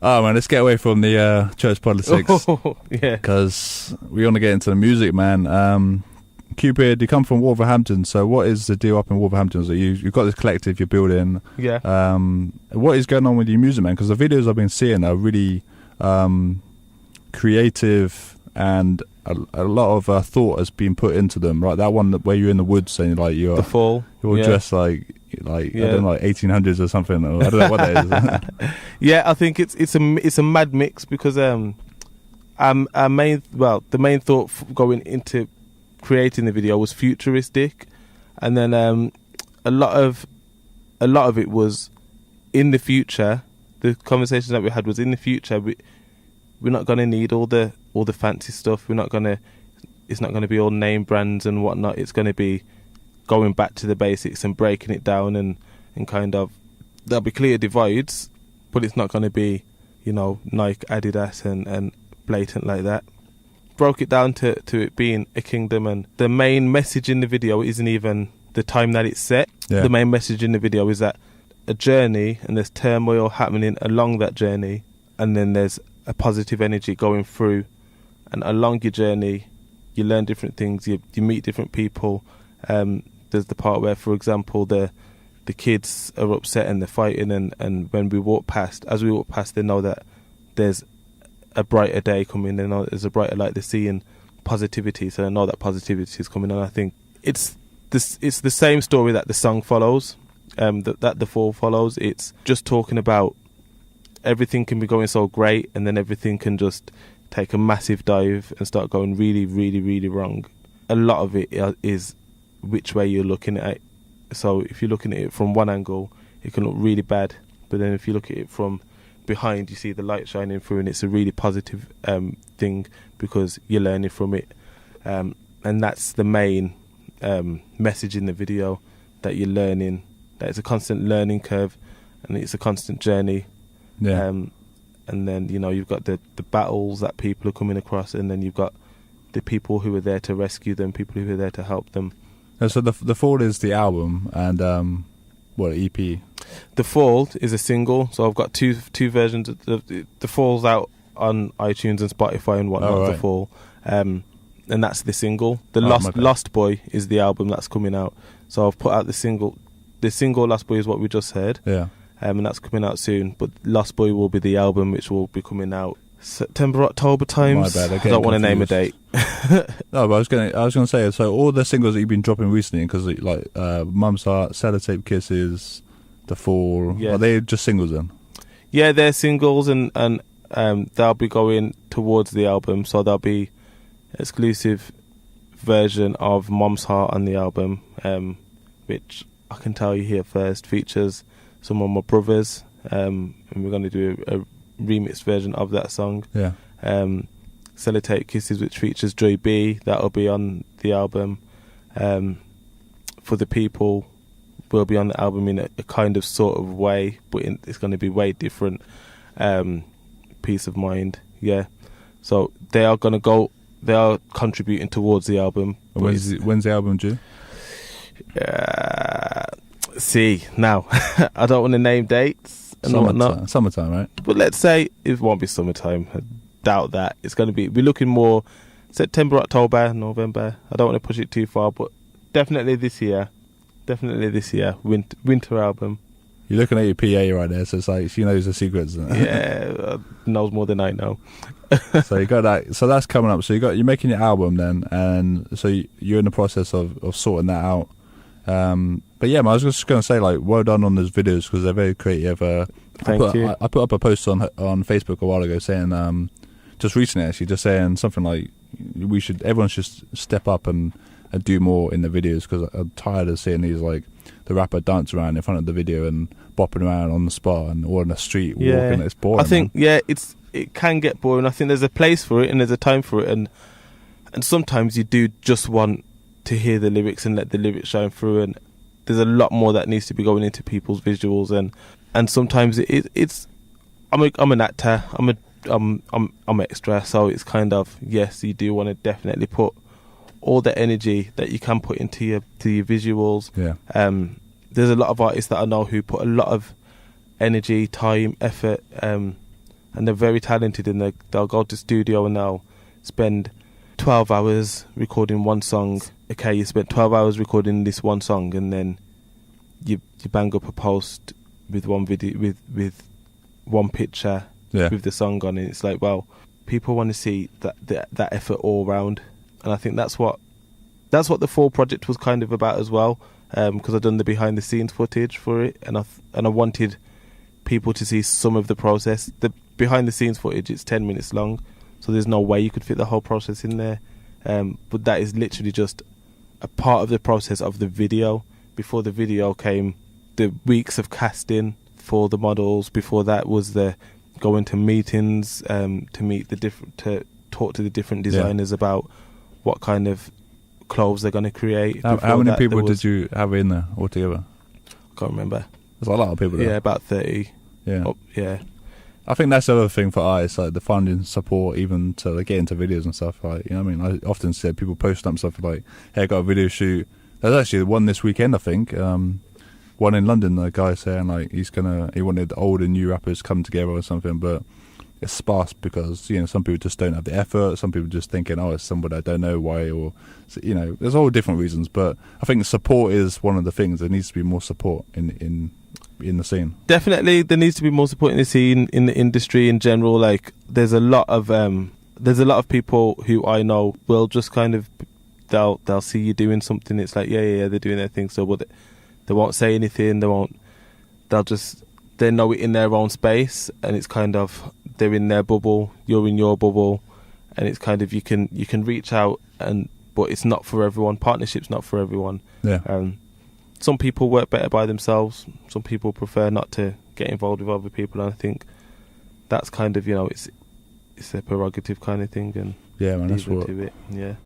Oh man, let's get away from the church politics. Yeah. Because we want to get into the music, man. Kupid, you come from Wolverhampton, so what is the deal up in Wolverhampton? So you've got this collective you're building. Yeah. What is going on with your music, man? Because the videos I've been seeing are really creative, and a lot of thought has been put into them. Right, that one where you're in the woods and like you're The Fall. You're dressed like I don't know, like 1800s or something. Or I don't know what that is. Yeah, I think it's a mad mix because the main thought going into creating the video was futuristic, and then a lot of it was in the future. The conversations that we had was in the future. We're not going to need all the fancy stuff. It's not going to be all name brands and whatnot. It's going to be going back to the basics and breaking it down and kind of, there'll be clear divides, but it's not going to be, Nike, Adidas and blatant like that. Broke it down to it being a kingdom, and the main message in the video isn't even the time that it's set. Yeah. The main message in the video is that a journey, and there's turmoil happening along that journey, and then there's a positive energy going through, and along your journey you learn different things, you meet different people. There's the part where, for example, the kids are upset and they're fighting, and when we walk past, they know that there's a brighter day coming. They know there's a brighter light. They're seeing positivity, so they know that positivity is coming. And I think it's the same story that the song follows, that the Fall follows. It's just talking about everything can be going so great, and then everything can just take a massive dive and start going really, really, really wrong. A lot of it is which way you're looking at it. So if you're looking at it from one angle, it can look really bad, but then if you look at it from behind, you see the light shining through, and it's a really positive thing because you're learning from it, and that's the main message in the video, that you're learning, that it's a constant learning curve and it's a constant journey. Yeah. And then you've got the battles that people are coming across, and then you've got the people who are there to rescue them, people who are there to help them. So the Fall is the album, and EP? The Fall is a single, so I've got two versions. The Fall's out on iTunes and Spotify and whatnot. Right. The Fall, and that's the single. The Oh, Lost Boy is the album that's coming out. So I've put out the single. The single Lost Boy is what we just heard. Yeah. And that's coming out soon. But Lost Boy will be the album, which will be coming out September, October times. My bad, I don't want to name a date. No, but I was gonna say, so all the singles that you've been dropping recently, because like Mum's Heart, Sellotape Kisses, The Fall, Yeah. are they just singles then? Yeah, they're singles, and they'll be going towards the album. So there'll be exclusive version of Mum's Heart on the album, which I can tell you here first features some of my brothers, and we're going to do a remixed version of that song. Yeah. Sellotape Kisses, which features Joy B, that'll be on the album. For the People will be on the album in a kind of sort of way, but it's going to be way different. Peace of Mind, yeah. So they are contributing towards the album. When's the album due? See, now I don't want to name dates and whatnot. Summertime, right? But let's say it won't be summertime. I doubt that. It's going to be, we're looking more September, October, November. I don't want to push it too far, but definitely this year. Winter album. You're looking at your PA right there, so it's like she knows the secrets. Yeah, knows more than I know. So you got that. So that's coming up. So you're making your album then, and so you're in the process of sorting that out. But yeah, I was just going to say, like, well done on those videos because they're very creative. Thank you. I put up a post on Facebook a while ago saying, just recently actually, just saying something like everyone should step up and do more in the videos because I'm tired of seeing these like the rapper dance around in front of the video and bopping around on the spot and or on the street walking. It's boring. I think it can get boring. I think there's a place for it and there's a time for it, and sometimes you do just want to hear the lyrics and let the lyrics shine through, and there's a lot more that needs to be going into people's visuals, and sometimes it's I'm an actor, I'm extra, so it's kind of, yes, you do want to definitely put all the energy that you can put into your visuals. Yeah. There's a lot of artists that I know who put a lot of energy, time, effort, and and they're very talented, and they'll go to studio and they'll spend 12 hours recording one song. Okay, you spent 12 hours recording this one song, and then you bang up a post with one video with one picture with the song on it. It's like, well, people want to see that effort all round, and I think that's what the full project was kind of about as well. Because I've done the behind the scenes footage for it, and I wanted people to see some of the process. The behind the scenes footage, it's 10 minutes long, so there's no way you could fit the whole process in there. But that is literally just a part of the process of the video. Before the video came the weeks of casting for the models. Before that was the going to meetings to talk to the different designers about what kind of clothes they're going to create. How many people did you have in there altogether? I can't remember. There's a lot of people there. Yeah, about 30. Yeah. I think that's the other thing for artists, like the funding support, even to get into videos and stuff. Like, you know what I mean? I often said people post up stuff like, hey, I got a video shoot. There's actually one this weekend, I think. One in London, the guy saying like he wanted old and new rappers come together or something, but it's sparse because, you know, some people just don't have the effort. Some people just thinking, oh, it's somebody I don't know why, or, you know, there's all different reasons. But I think support is one of the things. There needs to be more support in the scene. Definitely, there needs to be more support in the scene, in the industry in general. Like, there's a lot of people who I know will just kind of they'll see you doing something. It's like yeah, they're doing their thing. So, but they won't say anything. They know it in their own space, and it's kind of they're in their bubble, you're in your bubble, and it's kind of you can reach out, but it's not for everyone. Partnership's not for everyone. Yeah. Some people work better by themselves. Some people prefer not to get involved with other people, and I think that's kind of, you know, it's a prerogative kind of thing. And yeah, man, that's what. To it. Yeah.